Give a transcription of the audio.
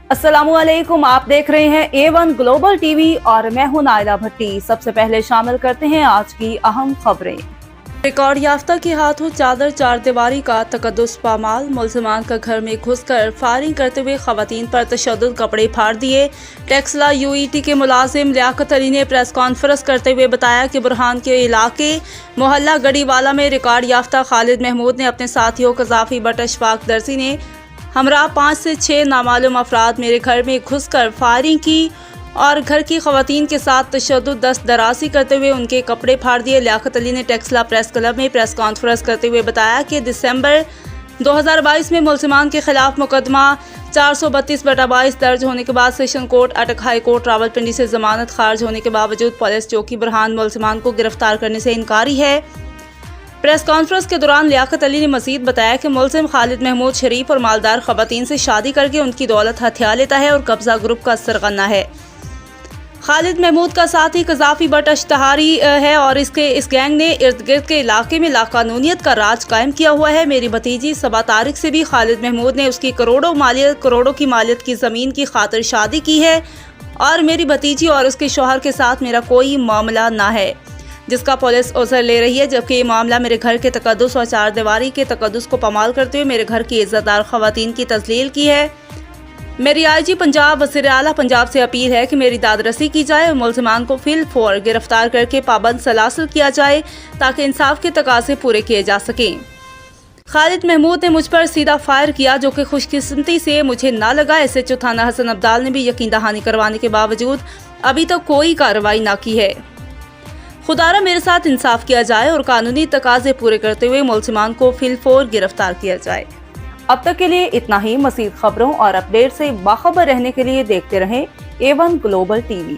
अस्सलामुअलैकुम, आप देख रहे हैं A1 ग्लोबल टीवी और मैं हूं नाइला भट्टी। सबसे पहले शामिल करते हैं आज की अहम खबरें। रिकॉर्ड याफ्ता के हाथों चादर चारदीवारी का तकद्दुस पामाल। मुल्ज़िमान का घर में घुसकर फायरिंग करते हुए खवातीन पर तशद्दुद, कपड़े फाड़ दिए। टेक्सला UET के मुलाजिम लियाकत अली ने प्रेस कॉन्फ्रेंस करते हुए बताया कि बुरहान के इलाके मोहल्ला गढ़ीवाला में रिकॉर्ड याफ्ता खालिद महमूद ने अपने साथियों कज़ाफ़ी बट अशफाक दर्जी ने हमरा 5 से 6 नामालूम अफराद मेरे घर में घुसकर फायरिंग की और घर की खवातीन के साथ तशद्दुद, दस्त दराज़ी करते हुए उनके कपड़े फाड़ दिए। लियाकत अली ने टेक्सला प्रेस क्लब में प्रेस कॉन्फ्रेंस करते हुए बताया कि दिसंबर 2022 में मुल्ज़िमान के खिलाफ मुकदमा 432/22 दर्ज होने के बाद सेशन कोर्ट अटक हाई कोर्ट रावलपिंडी से जमानत खारिज होने के बावजूद पुलिस चौकी बुरहान मुल्ज़िमान को गिरफ्तार करने से इनकारी है। प्रेस कॉन्फ्रेंस के दौरान लियाकत अली ने मजीद बताया कि मुल्ज़िम खालिद महमूद शरीफ और मालदार खवातीन से शादी करके उनकी दौलत हथिया लेता है और कब्जा ग्रुप का सरगना है। खालिद महमूद का साथी कज़ाफ़ी बट अश्तहारी है और इस गैंग ने इर्द गिर्द के इलाके में लाकानूनियत का राज कायम किया हुआ है। मेरी भतीजी सबा तारिक से भी खालिद महमूद ने उसकी करोड़ों की मालियत की ज़मीन की खातिर शादी की है और मेरी भतीजी और उसके शौहर के साथ मेरा कोई मामला ना है, जिसका पुलिस उज़र ले रही है। जबकि ये मामला मेरे घर के तकद्दुस और चारदीवारी के तकद्दुस को पमाल करते हुए मेरे घर की इज़्ज़तदार खवातीन की तज़लील की है। मेरी IG पंजाब वज़ीर आला पंजाब से अपील है कि मेरी दादरसी की जाए और मुल्ज़िमान को फिलफौर गिरफ्तार करके पाबंद सलासिल किया जाए ताकि इंसाफ के तकाज़े पूरे किए जा सकें। खालिद महमूद ने मुझ पर सीधा फायर किया, जो कि खुशकिस्मती से मुझे ना लगा। SHO थाना हसन अब्दाल ने भी यकीन दहानी करवाने के बावजूद अभी तक कोई कार्रवाई ना की है। खुदारा मेरे साथ इंसाफ किया जाए और कानूनी तकाजे पूरे करते हुए मुल्ज़िमान को फिलफौर गिरफ्तार किया जाए। अब तक के लिए इतना ही। मज़ीद खबरों और अपडेट से बाखबर रहने के लिए देखते रहें A1 ग्लोबल टीवी।